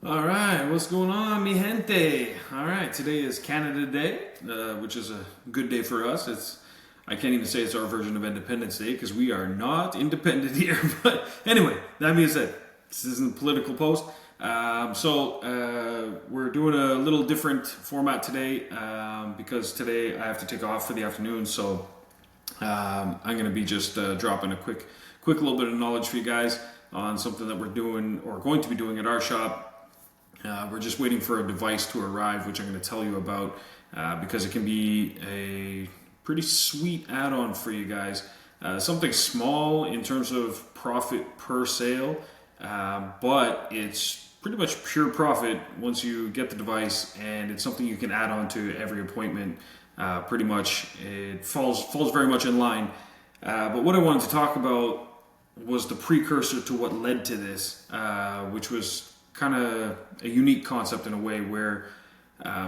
All right, what's going on, mi gente? All right, today is Canada Day, which is a good day for us. I can't even say it's our version of Independence Day because we are not independent here. But anyway, that being said, this isn't a political post. We're doing a little different format today because today I have to take off for the afternoon. So I'm going to be just dropping a quick little bit of knowledge for you guys on something that we're doing or going to be doing at our shop. We're just waiting for a device to arrive, which I'm going to tell you about because it can be a pretty sweet add-on for you guys. Something small in terms of profit per sale, but it's pretty much pure profit once you get the device, and it's something you can add on to every appointment. Pretty much, it falls very much in line. But what I wanted to talk about was the precursor to what led to this, which was kind of a unique concept in a way where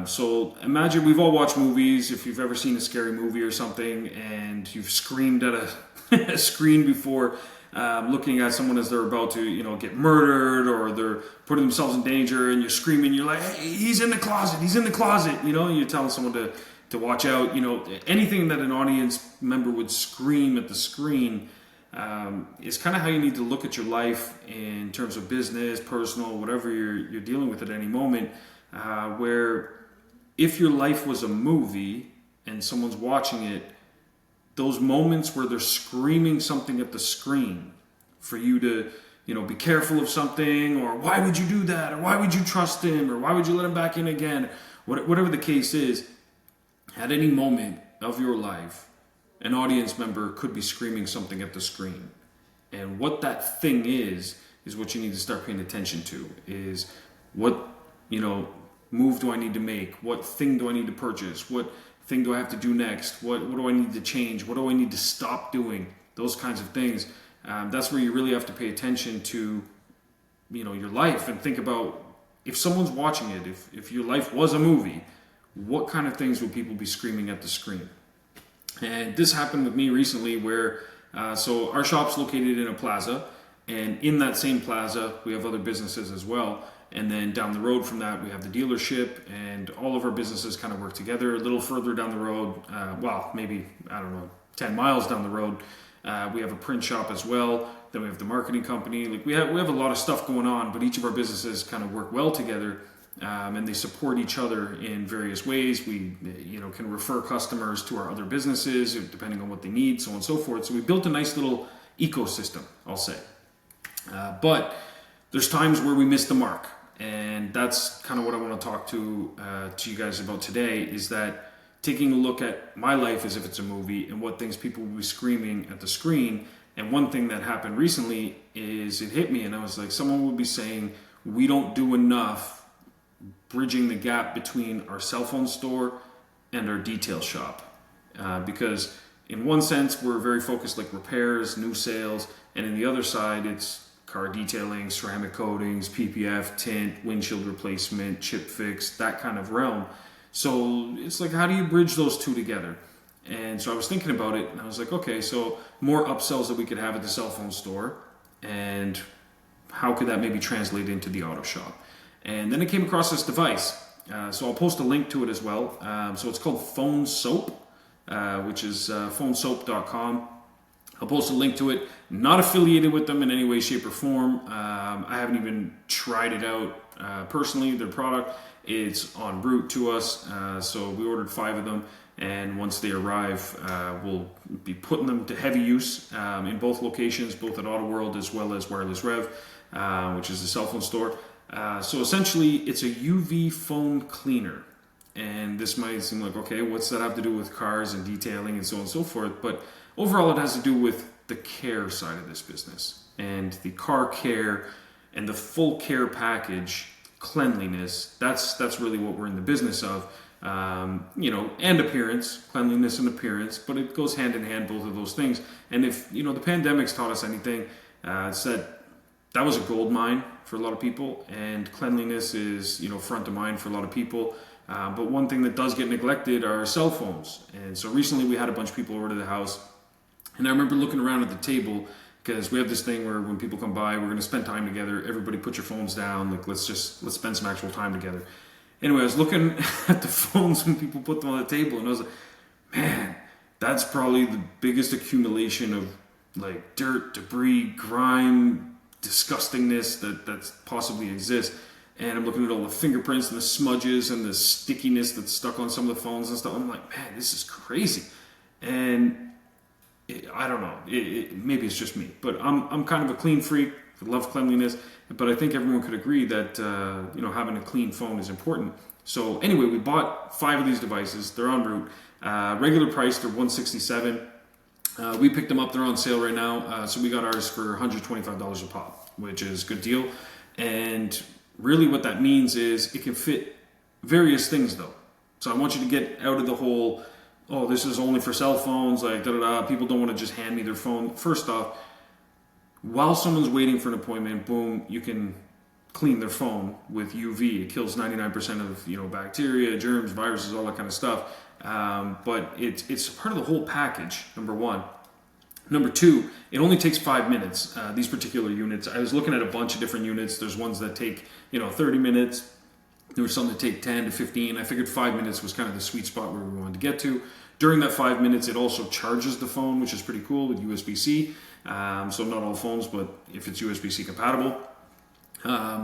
so imagine we've all watched movies. If you've ever seen a scary movie or something and you've screamed at a screen before, looking at someone as they're about to get murdered or they're putting themselves in danger, and you're screaming, you're like, hey, he's in the closet, and you're telling someone to watch out. Anything that an audience member would scream at the screen is kind of how you need to look at your life in terms of business, personal, whatever you're dealing with at any moment. Where if your life was a movie and someone's watching it, those moments where they're screaming something at the screen for you to, be careful of something, or why would you do that, or why would you trust him, or why would you let him back in again, whatever the case is, at any moment of your life, an audience member could be screaming something at the screen. And what that thing is what you need to start paying attention to. Is what, move do I need to make? What thing do I need to purchase? What thing do I have to do next? What do I need to change? What do I need to stop doing? Those kinds of things. That's where you really have to pay attention to, your life, and think about, if someone's watching it, if your life was a movie, what kind of things would people be screaming at the screen? And this happened with me recently where, so our shop's located in a plaza, and in that same plaza, we have other businesses as well. And then down the road from that, we have the dealership, and all of our businesses kind of work together. A little further down the road, maybe, 10 miles down the road, we have a print shop as well. Then we have the marketing company. Like we have a lot of stuff going on, but each of our businesses kind of work well together. And they support each other in various ways. We, can refer customers to our other businesses depending on what they need, so on and so forth. So we built a nice little ecosystem, I'll say. But there's times where we miss the mark, and that's kind of what I want to talk to you guys about today. Is that taking a look at my life as if it's a movie, and what things people will be screaming at the screen. And one thing that happened recently is it hit me, and I was like, someone would be saying, we don't do enough bridging the gap between our cell phone store and our detail shop, because in one sense we're very focused, like repairs, new sales, and in the other side it's car detailing, ceramic coatings, PPF, tint, windshield replacement, chip fix, that kind of realm. So it's like, how do you bridge those two together? And so I was thinking about it, and I was like, okay, so more upsells that we could have at the cell phone store, and how could that maybe translate into the auto shop? And then I came across this device. So I'll post a link to it as well. So it's called Phone Soap, which is phonesoap.com. I'll post a link to it. Not affiliated with them in any way, shape, or form. I haven't even tried it out personally, their product. It's en route to us. So we ordered 5 of them. And once they arrive, we'll be putting them to heavy use in both locations, both at Auto World as well as Wireless Rev, which is the cell phone store. So essentially, it's a UV phone cleaner. And this might seem like, okay, what's that have to do with cars and detailing and so on and so forth? But overall, it has to do with the care side of this business, and the car care and the full care package, cleanliness. That's really what we're in the business of. And appearance, cleanliness and appearance, but it goes hand in hand, both of those things. And if, the pandemic's taught us anything, it's that was a gold mine for a lot of people, and cleanliness is, front of mind for a lot of people. But one thing that does get neglected are cell phones. And so recently we had a bunch of people over to the house, and I remember looking around at the table because we have this thing where when people come by, we're going to spend time together. Everybody put your phones down. Like, let's spend some actual time together. Anyway, I was looking at the phones when people put them on the table, and I was like, man, that's probably the biggest accumulation of like dirt, debris, grime, disgustingness that possibly exists. And I'm looking at all the fingerprints and the smudges and the stickiness that's stuck on some of the phones and stuff. I'm like, man, this is crazy. And I don't know. Maybe it's just me, but I'm kind of a clean freak. I love cleanliness, but I think everyone could agree that having a clean phone is important. So anyway, we bought 5 of these devices. They're en route. Regular price, they're $167. We picked them up. They're on sale right now. So we got ours for $125 a pop, which is a good deal. And really what that means is it can fit various things though. So I want you to get out of the whole, oh, this is only for cell phones, like da-da-da. People don't want to just hand me their phone. First off, while someone's waiting for an appointment, boom, you can clean their phone with UV. It kills 99% of bacteria, germs, viruses, all that kind of stuff. But it's part of the whole package, number one. Number two, it only takes 5 minutes, these particular units. I was looking at a bunch of different units. There's ones that take 30 minutes. There were some that take 10 to 15. I figured 5 minutes was kind of the sweet spot where we wanted to get to. During that 5 minutes, it also charges the phone, which is pretty cool with USB-C. So not all phones, but if it's USB-C compatible.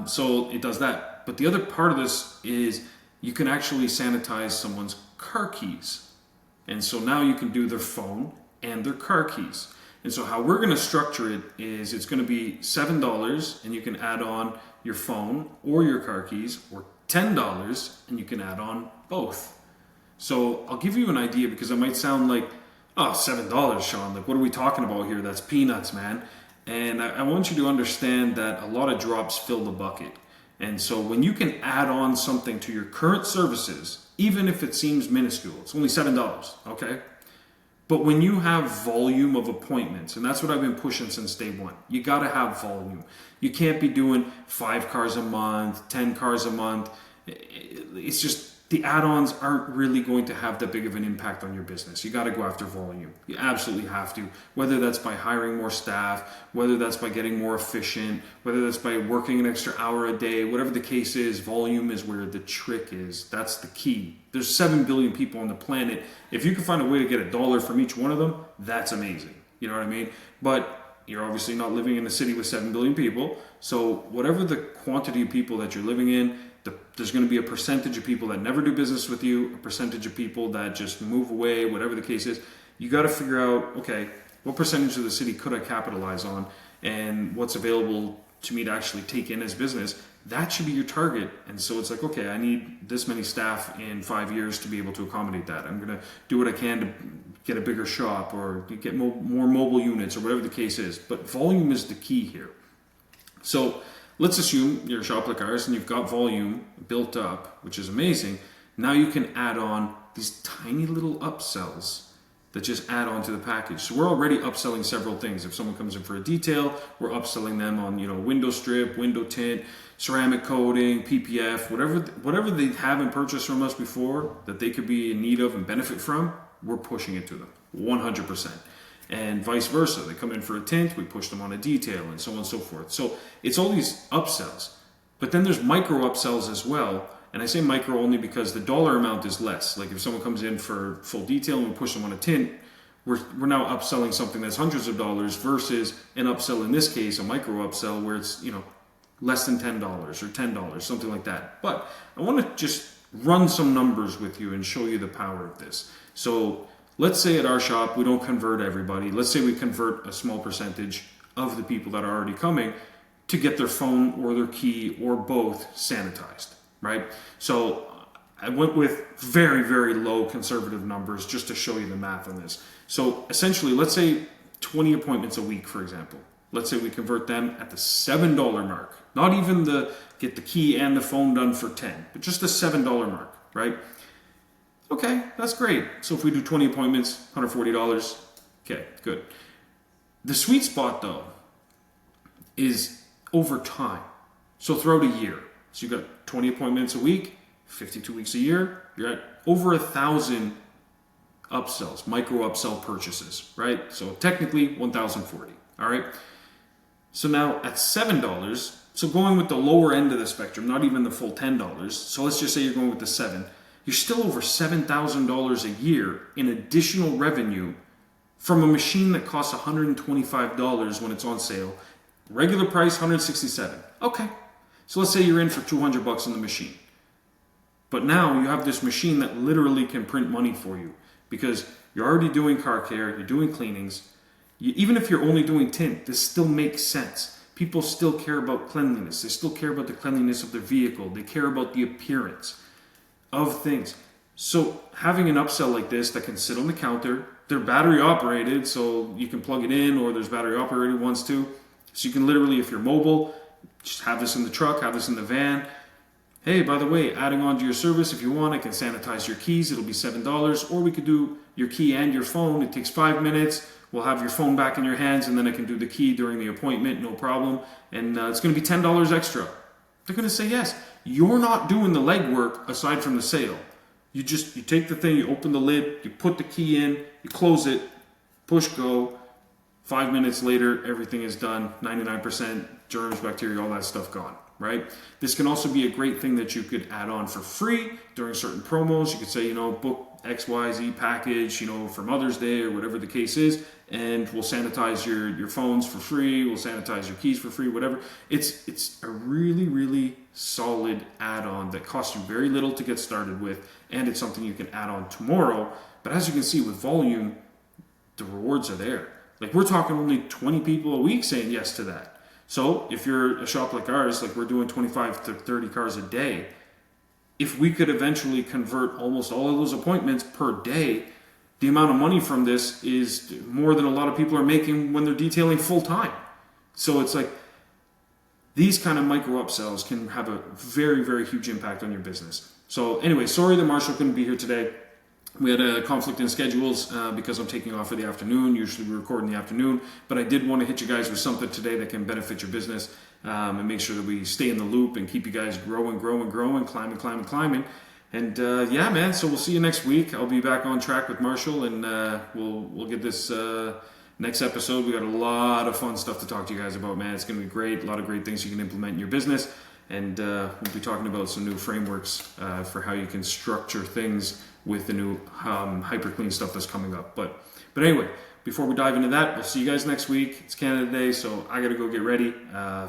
So it does that. But the other part of this is you can actually sanitize someone's car keys. And so now you can do their phone and their car keys. And so how we're going to structure it is it's going to be $7 and you can add on your phone or your car keys, or $10 and you can add on both. So I'll give you an idea, because it might sound like, oh, $7, Shawn, like what are we talking about here? That's peanuts, man. And I want you to understand that a lot of drops fill the bucket. And so when you can add on something to your current services, even if it seems minuscule, it's only $7, okay? But when you have volume of appointments, and that's what I've been pushing since day one, you got to have volume. You can't be doing 5 cars a month, 10 cars a month. It's just, the add-ons aren't really going to have that big of an impact on your business. You got to go after volume. You absolutely have to, whether that's by hiring more staff, whether that's by getting more efficient, whether that's by working an extra hour a day, whatever the case is, volume is where the trick is. That's the key. There's 7 billion people on the planet. If you can find a way to get $1 from each one of them, that's amazing. You know what I mean? But you're obviously not living in a city with 7 billion people. So whatever the quantity of people that you're living in, there's going to be a percentage of people that never do business with you, a percentage of people that just move away, whatever the case is. You got to figure out, okay, what percentage of the city could I capitalize on, and what's available to me to actually take in as business. That should be your target. And so it's like, okay, I need this many staff in 5 years to be able to accommodate that. I'm going to do what I can to get a bigger shop or get more mobile units or whatever the case is. But volume is the key here. So let's assume you're a shop like ours and you've got volume built up, which is amazing. Now you can add on these tiny little upsells that just add on to the package. So we're already upselling several things. If someone comes in for a detail, we're upselling them on, window strip, window tint, ceramic coating, PPF, whatever they haven't purchased from us before that they could be in need of and benefit from, we're pushing it to them 100%. And vice versa. They come in for a tint, we push them on a detail, and so on and so forth. So it's all these upsells. But then there's micro-upsells as well. And I say micro only because the dollar amount is less. Like if someone comes in for full detail and we push them on a tint, we're now upselling something that's hundreds of dollars versus an upsell, in this case, a micro-upsell where it's, less than $10 or $10, something like that. But I want to just run some numbers with you and show you the power of this. So let's say at our shop, we don't convert everybody. Let's say we convert a small percentage of the people that are already coming to get their phone or their key or both sanitized, right? So I went with very, very low conservative numbers just to show you the math on this. So essentially, let's say 20 appointments a week, for example. Let's say we convert them at the $7 mark. Not even the get the key and the phone done for 10, but just the $7 mark, right? Okay, that's great. So if we do 20 appointments, $140. Okay, good. The sweet spot, though, is over time. So throughout a year. So you've got 20 appointments a week, 52 weeks a year. You're at over 1,000 upsells, micro-upsell purchases, right? So technically 1,040, all right? So now at $7, so going with the lower end of the spectrum, not even the full $10, so let's just say you're going with the 7, you're still over $7,000 a year in additional revenue from a machine that costs $125 when it's on sale. Regular price, $167. Okay, so let's say you're in for $200 on the machine. But now you have this machine that literally can print money for you because you're already doing car care, you're doing cleanings. Even if you're only doing tint, this still makes sense. People still care about cleanliness. They still care about the cleanliness of their vehicle. They care about the appearance of things. So having an upsell like this that can sit on the counter, they're battery operated, so you can plug it in, or there's battery operated ones too. So you can literally, if you're mobile, just have this in the truck, have this in the van. Hey, by the way, adding on to your service, if you want, I can sanitize your keys. It'll be $7. Or we could do your key and your phone. It takes 5 minutes. We'll have your phone back in your hands, and then I can do the key during the appointment, no problem. And it's going to be $10 extra. They're going to say yes. You're not doing the legwork aside from the sale. You take the thing, you open the lid, you put the key in, you close it, push go. 5 minutes later, everything is done. 99% germs, bacteria, all that stuff gone, right? This can also be a great thing that you could add on for free during certain promos. You could say, book XYZ package, for Mother's Day or whatever the case is, and we'll sanitize your phones for free, we'll sanitize your keys for free, whatever. It's a really, really solid add-on that costs you very little to get started with, and it's something you can add on tomorrow. But as you can see with volume, the rewards are there. Like, we're talking only 20 people a week saying yes to that. So if you're a shop like ours, like we're doing 25 to 30 cars a day, if we could eventually convert almost all of those appointments per day, the amount of money from this is more than a lot of people are making when they're detailing full time. So it's like, these kind of micro upsells can have a very, very huge impact on your business. So anyway, sorry that Marshall couldn't be here today. We had a conflict in schedules because I'm taking off for the afternoon. Usually we record in the afternoon, but I did want to hit you guys with something today that can benefit your business and make sure that we stay in the loop and keep you guys growing, climbing. And yeah, man, so we'll see you next week. I'll be back on track with Marshall, and we'll get this next episode. We got a lot of fun stuff to talk to you guys about, man. It's going to be great. A lot of great things you can implement in your business. And we'll be talking about some new frameworks for how you can structure things with the new hyper clean stuff that's coming up. But anyway, before we dive into that, we'll see you guys next week. It's Canada Day, so I gotta go get ready.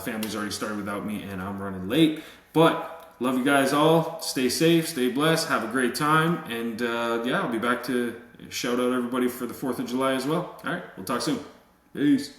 Family's already started without me, and I'm running late. But love you guys all. Stay safe, stay blessed, have a great time, and yeah, I'll be back to shout out everybody for the 4th of July as well. All right, we'll talk soon. Peace.